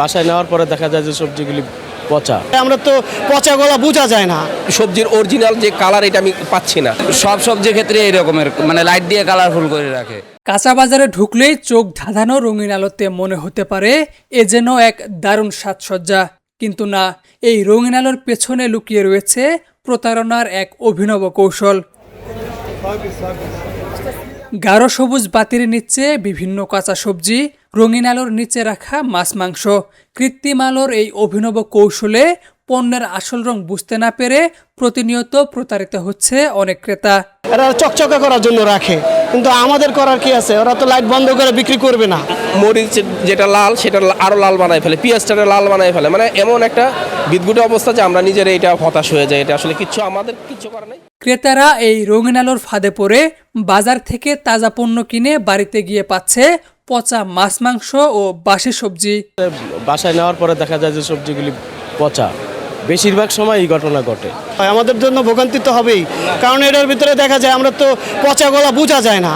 বাসায় নেওয়ার পরে দেখা যায় যে সবজিগুলি পচা। আমরা তো পচা গলা বোঝা যায় না, সবজির অরিজিনাল যে কালার এটা আমি পাচ্ছি না। সব সবজির ক্ষেত্রে এই রকমের মানে লাইট দিয়ে কালারফুল করে রাখে। কাঁচা বাজারে ঢুকলেই চোখ ধাঁধানো রঙিন আলোতে মনে হতে পারে এ যেন এক দারুণ সাজসজ্জা, কিন্তু না, এই রঙিন আলোর পেছনে লুকিয়ে রয়েছে প্রতারণার এক অভিনব কৌশল। গাঢ় সবুজ বাতির নিচে বিভিন্ন কাঁচা সবজি, রঙিন আলোর নিচে রাখা মাছ মাংস। কৃত্রিম আলোর এই অভিনব কৌশলে পণ্যের আসল রং বুঝতে না পেরে প্রতিনিয়ত প্রতারিত হচ্ছে অনেক ক্রেতা। এরা চকচকা করার জন্য রাখে, কিন্তু আমাদের করার কি আছে? ওরা তো লাইট বন্ধ করে বিক্রি করবে না। মরিচ যেটা লাল সেটা আরো লাল বানায় ফেলে, পেঁয়াজটা লাল বানায় ফেলে, মানে এমন একটা বিদঘুটে অবস্থা যে আমরা নিজেরা এটা হতাশ হয়ে যাই। এটা আসলে আমাদের কিচ্ছু করার নেই। ক্রেতারা এই রঙিন আলোর ফাঁদে পড়ে বাজার থেকে তাজা পণ্য কিনে বাড়িতে গিয়ে পাচ্ছে পচা মাছ মাংস ও বাসি সবজি। বাসায় নেওয়ার পরে দেখা যায় যে সবজিগুলি পচা। বেশিরভাগ সময় এই ঘটনা ঘটে। আমাদের জন্য ভোগান্তি তো হবেই, কারণ এটার ভিতরে দেখা যায় আমরা তো পচা গলা বোঝা যায় না।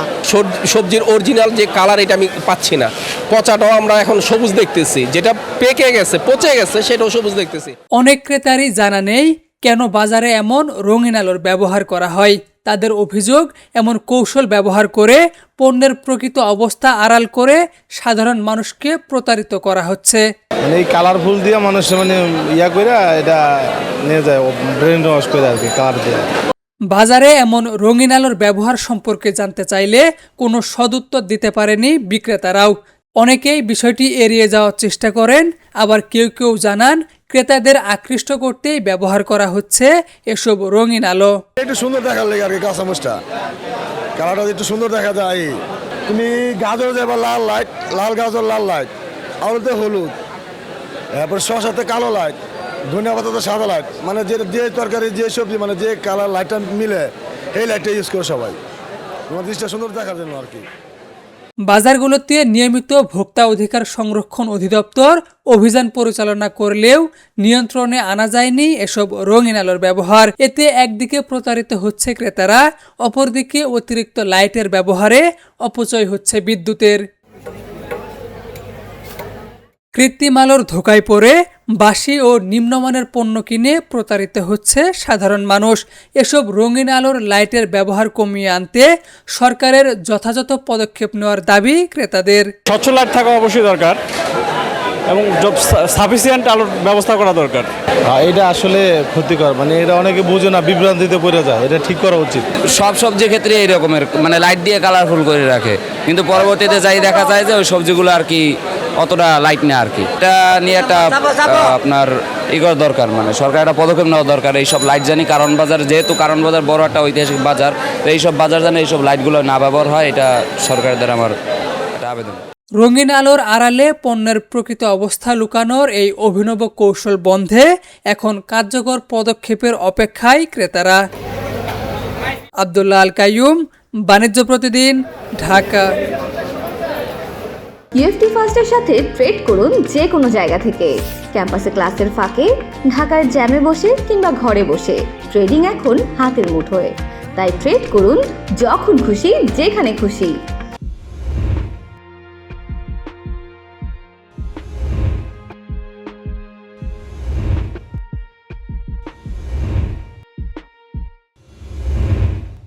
সবজির অরিজিনাল যে কালার এটা আমি পাচ্ছি না। পচাটাও আমরা এখন সবুজ দেখতেছি, যেটা পেকে গেছে পচে গেছে সেটাও সবুজ দেখতেছি। অনেক ক্রেতারই জানা নেই কেন বাজারে এমন রঙিন আলোর ব্যবহার করা হয়। তাদের অভিযোগ, এমন কৌশল ব্যবহার করে পণ্যের প্রকৃত অবস্থা আড়াল করে সাধারণ মানুষকে প্রতারিত করা হচ্ছে। মানে এই কালারফুল দিয়ে মানুষ মানে ইয়া করে এটা নিয়ে যায়, ব্রেন ওয়াশ করে আর কি কালার দিয়ে। বাজারে এমন রঙিন আলোর ব্যবহার সম্পর্কে জানতে চাইলে কোনো সদুত্তর দিতে পারেনি বিক্রেতারাও। অনেকেই বিষয়টি এড়িয়ে যাওয়ার চেষ্টা করেন, আবার কেউ কেউ জানান ক্রেতাদের আকৃষ্ট করতেই ব্যবহার করা হচ্ছে এসব রঙিন আলো। একটু সুন্দর দেখার লেগে আর কি কাঁচামরিচটা কালারটা একটু সুন্দর দেখা যায়। তুমি গাজর যাবা লাল লাইট, লাল গাজর লাল লাইট, আলুতে হলুদ, তারপর শসাতে কালো লাইট, ধনিয়া পাতাতে সাদা লাইট, মানে যে তরকারি যে সবজি মানে যে কালার লাইটটা মিলে এই লাইটটা ইউজ করে সবাই, তোমার জিনিসটা সুন্দর দেখার জন্য আর কি। বাজারগুলোতে নিয়মিত ভোক্তা অধিকার সংরক্ষণ অধিদপ্তর অভিযান পরিচালনা করলেও নিয়ন্ত্রণে আনা যায়নি এসব রঙিন আলোর ব্যবহার। এতে একদিকে প্রতারিত হচ্ছে ক্রেতারা, অপরদিকে অতিরিক্ত লাইটের ব্যবহারে অপচয় হচ্ছে বিদ্যুতের। কৃত্রিম আলোর ধোঁকায় পড়ে বাসি ও নিম্নমানের পণ্য কিনে প্রতারিত হচ্ছে সাধারণ মানুষ। এসব রঙিন আলোর লাইটের ব্যবহার কমিয়ে আনতে সরকারের যথাযথ পদক্ষেপ নেওয়ার দাবি ক্রেতাদের। স্বচ্ছ লাইট থাকা অবশ্যই দরকার এবং সাফিসিয়েন্ট আলোর ব্যবস্থা করা দরকার। এটা আসলে ক্ষতিকর, মানে এটা অনেকে বুঝে না, বিভ্রান্তিতে পড়ে যায়। এটা ঠিক করা উচিত। সব সবজির ক্ষেত্রে এই রকমের মানে লাইট দিয়ে কালারফুল করে রাখে, কিন্তু পরবর্তীতে যাই দেখা যায় যে ওই সবজিগুলো আর কি অতটা লাইট নেই আর কি। এটা নিয়ে একটা আপনার করা দরকার, মানে সরকার একটা পদক্ষেপ নেওয়া দরকার। এইসব লাইট জানি কারণ বাজার, যেহেতু কারণ বাজার বড় একটা ঐতিহাসিক বাজার, তো এইসব বাজার জানি এইসব লাইটগুলো না ব্যবহার হয়, এটা সরকারের দ্বারা আমার একটা আবেদন। রঙিন আলোর আড়ালে পণ্যের প্রকৃত অবস্থা লুকানোর এই অভিনব কৌশল বন্ধে এখন কার্যকর পদক্ষেপের অপেক্ষায় ক্রেতারা। আব্দুল্লাহ আল কাইয়ুম, বাণিজ্য প্রতিদিন, ঢাকা। ইউএফটি ফার্স্টের সাথে ট্রেড করুন যে কোনো জায়গা থেকে। ক্যাম্পাসে ক্লাসের ফাঁকে, ঢাকার জ্যামে বসে কিংবা ঘরে বসে, ট্রেডিং এখন হাতের মুঠোয়। তাই ট্রেড করুন যখন খুশি, যেখানে খুশি।